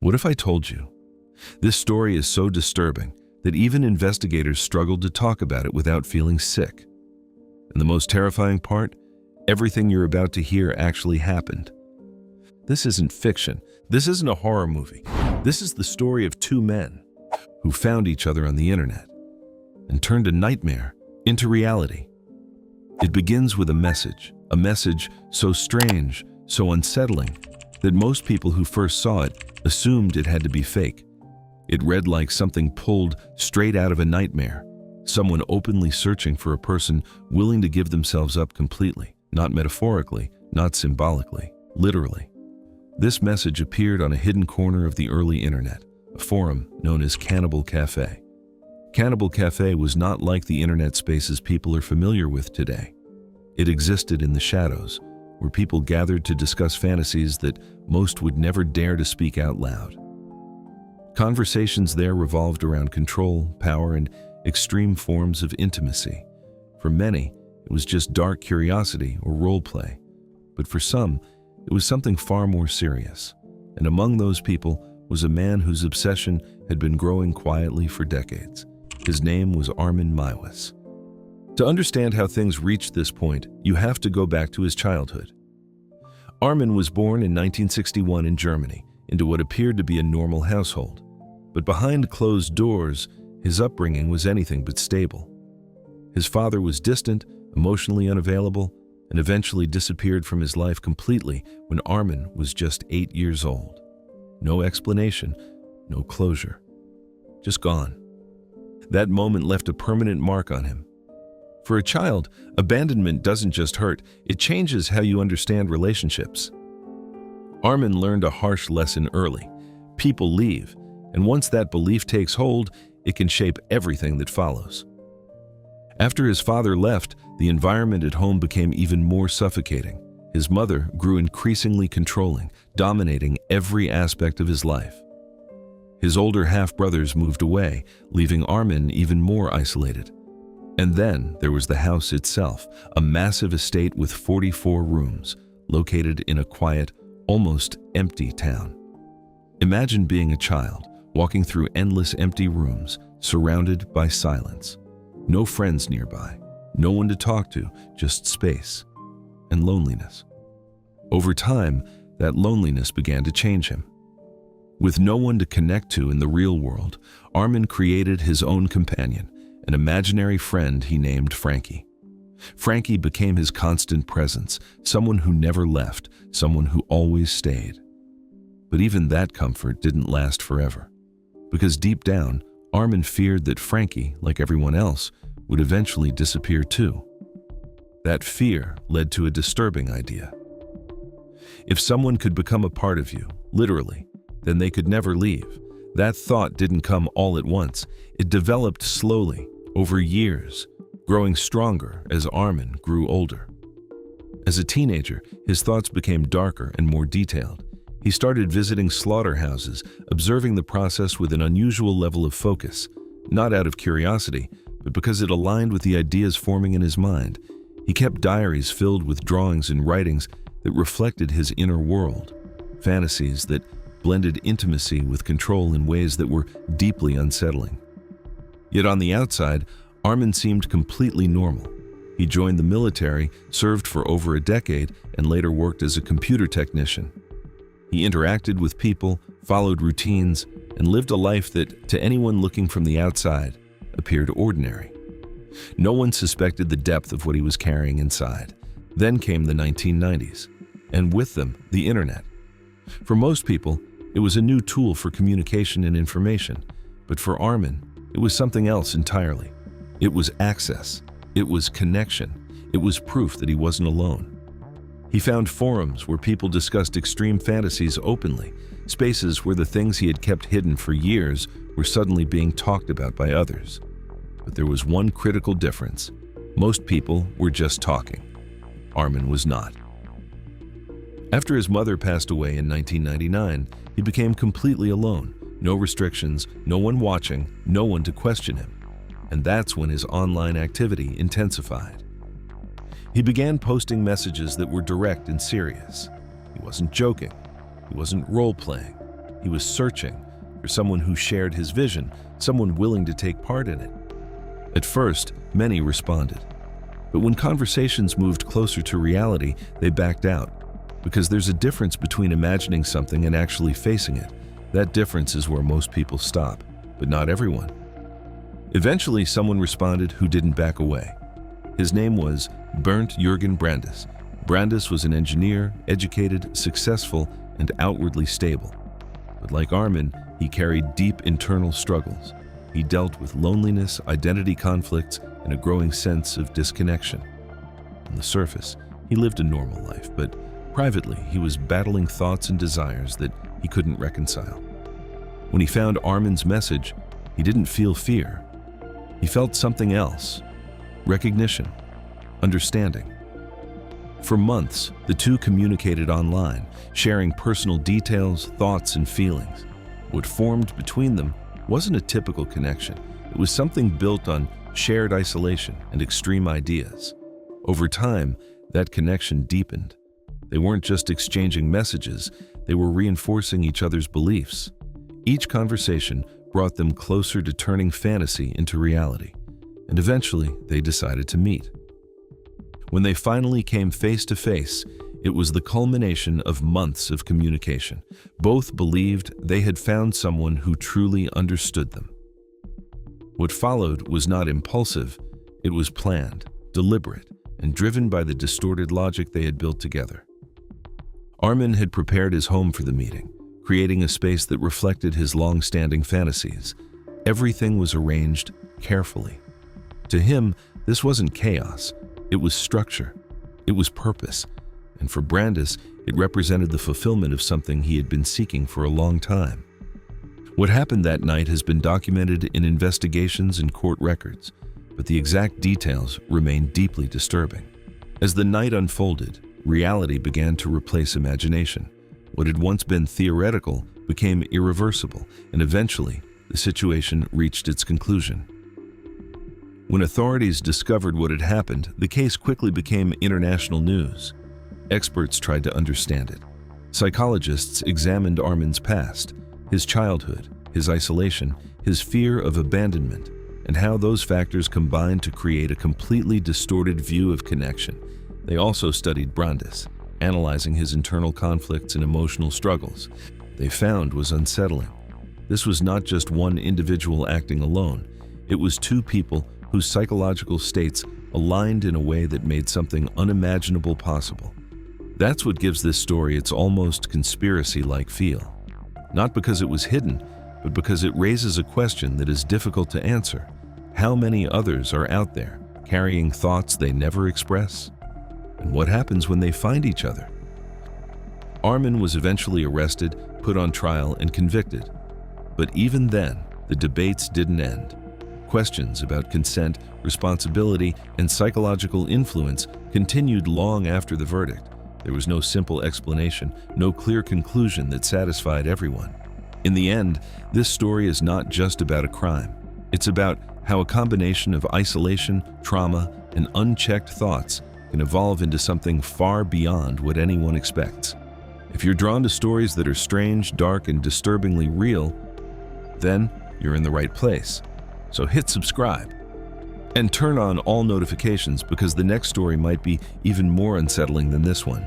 What if I told you? This story is so disturbing that even investigators struggled to talk about it without feeling sick. And the most terrifying part? Everything you're about to hear actually happened. This isn't fiction. This isn't a horror movie. This is the story of two men who found each other on the internet and turned a nightmare into reality. It begins with a message so strange, so unsettling, that most people who first saw it assumed it had to be fake. It read like something pulled straight out of a nightmare, someone openly searching for a person willing to give themselves up completely, not metaphorically, not symbolically, literally. This message appeared on a hidden corner of the early internet, a forum known as Cannibal Cafe. Cannibal Cafe was not like the internet spaces people are familiar with today. It existed in the shadows, where people gathered to discuss fantasies that most would never dare to speak out loud. Conversations there revolved around control, power, and extreme forms of intimacy. For many, it was just dark curiosity or role play, but for some, it was something far more serious. And among those people was a man whose obsession had been growing quietly for decades. His name was Armin Meiwes. To understand how things reached this point, you have to go back to his childhood. Armin was born in 1961 in Germany, into what appeared to be a normal household. But behind closed doors, his upbringing was anything but stable. His father was distant, emotionally unavailable, and eventually disappeared from his life completely when Armin was just 8 years old. No explanation, no closure. Just gone. That moment left a permanent mark on him. For a child, abandonment doesn't just hurt, it changes how you understand relationships. Armin learned a harsh lesson early. People leave, and once that belief takes hold, it can shape everything that follows. After his father left, the environment at home became even more suffocating. His mother grew increasingly controlling, dominating every aspect of his life. His older half-brothers moved away, leaving Armin even more isolated. And then there was the house itself, a massive estate with 44 rooms, located in a quiet, almost empty town. Imagine being a child, walking through endless empty rooms, surrounded by silence. No friends nearby, no one to talk to, just space and loneliness. Over time, that loneliness began to change him. With no one to connect to in the real world, Armin created his own companion, an imaginary friend he named Frankie. Frankie became his constant presence, someone who never left, someone who always stayed. But even that comfort didn't last forever, because deep down, Armin feared that Frankie, like everyone else, would eventually disappear too. That fear led to a disturbing idea. If someone could become a part of you, literally, then they could never leave. That thought didn't come all at once. It developed slowly, over years, growing stronger as Armin grew older. As a teenager, his thoughts became darker and more detailed. He started visiting slaughterhouses, observing the process with an unusual level of focus, not out of curiosity, but because it aligned with the ideas forming in his mind. He kept diaries filled with drawings and writings that reflected his inner world, fantasies that blended intimacy with control in ways that were deeply unsettling. Yet on the outside, Armin seemed completely normal. He joined the military, served for over a decade, and later worked as a computer technician. He interacted with people, followed routines, and lived a life that, to anyone looking from the outside, appeared ordinary. No one suspected the depth of what he was carrying inside. Then came the 1990s, and with them, the internet. For most people, it was a new tool for communication and information, but for Armin, it was something else entirely. It was access, it was connection, it was proof that he wasn't alone. He found forums where people discussed extreme fantasies openly, spaces where the things he had kept hidden for years were suddenly being talked about by others. But there was one critical difference. Most people were just talking. Armin was not. After his mother passed away in 1999, he became completely alone. No restrictions, no one watching, no one to question him. And that's when his online activity intensified. He began posting messages that were direct and serious. He wasn't joking. He wasn't role-playing. He was searching for someone who shared his vision, someone willing to take part in it. At first, many responded. But when conversations moved closer to reality, they backed out. Because there's a difference between imagining something and actually facing it. That difference is where most people stop, but not everyone. Eventually, someone responded who didn't back away. His name was Bernd Brandes. Brandes was an engineer, educated, successful, and outwardly stable. But like Armin, he carried deep internal struggles. He dealt with loneliness, identity conflicts, and a growing sense of disconnection. On the surface, he lived a normal life, but privately, he was battling thoughts and desires that he couldn't reconcile. When he found Armin's message, he didn't feel fear. He felt something else: recognition, understanding. For months, the two communicated online, sharing personal details, thoughts, and feelings. What formed between them wasn't a typical connection. It was something built on shared isolation and extreme ideas. Over time, that connection deepened. They weren't just exchanging messages, they were reinforcing each other's beliefs. Each conversation brought them closer to turning fantasy into reality, and eventually they decided to meet. When they finally came face to face, it was the culmination of months of communication. Both believed they had found someone who truly understood them. What followed was not impulsive, it was planned, deliberate, and driven by the distorted logic they had built together. Armin had prepared his home for the meeting, creating a space that reflected his long-standing fantasies. Everything was arranged carefully. To him, this wasn't chaos, it was structure, it was purpose, and for Brandes, it represented the fulfillment of something he had been seeking for a long time. What happened that night has been documented in investigations and court records, but the exact details remain deeply disturbing. As the night unfolded, reality began to replace imagination. What had once been theoretical became irreversible, and eventually, the situation reached its conclusion. When authorities discovered what had happened, the case quickly became international news. Experts tried to understand it. Psychologists examined Armin's past, his childhood, his isolation, his fear of abandonment, and how those factors combined to create a completely distorted view of connection. They also studied Brandes, analyzing his internal conflicts and emotional struggles. They found was unsettling. This was not just one individual acting alone. It was two people whose psychological states aligned in a way that made something unimaginable possible. That's what gives this story its almost conspiracy-like feel. Not because it was hidden, but because it raises a question that is difficult to answer. How many others are out there, carrying thoughts they never express? And what happens when they find each other? Armin was eventually arrested, put on trial, and convicted. But even then, the debates didn't end. Questions about consent, responsibility, and psychological influence continued long after the verdict. There was no simple explanation, no clear conclusion that satisfied everyone. In the end, this story is not just about a crime. It's about how a combination of isolation, trauma, and unchecked thoughts can evolve into something far beyond what anyone expects. If you're drawn to stories that are strange, dark, and disturbingly real, then you're in the right place. So hit subscribe and turn on all notifications because the next story might be even more unsettling than this one.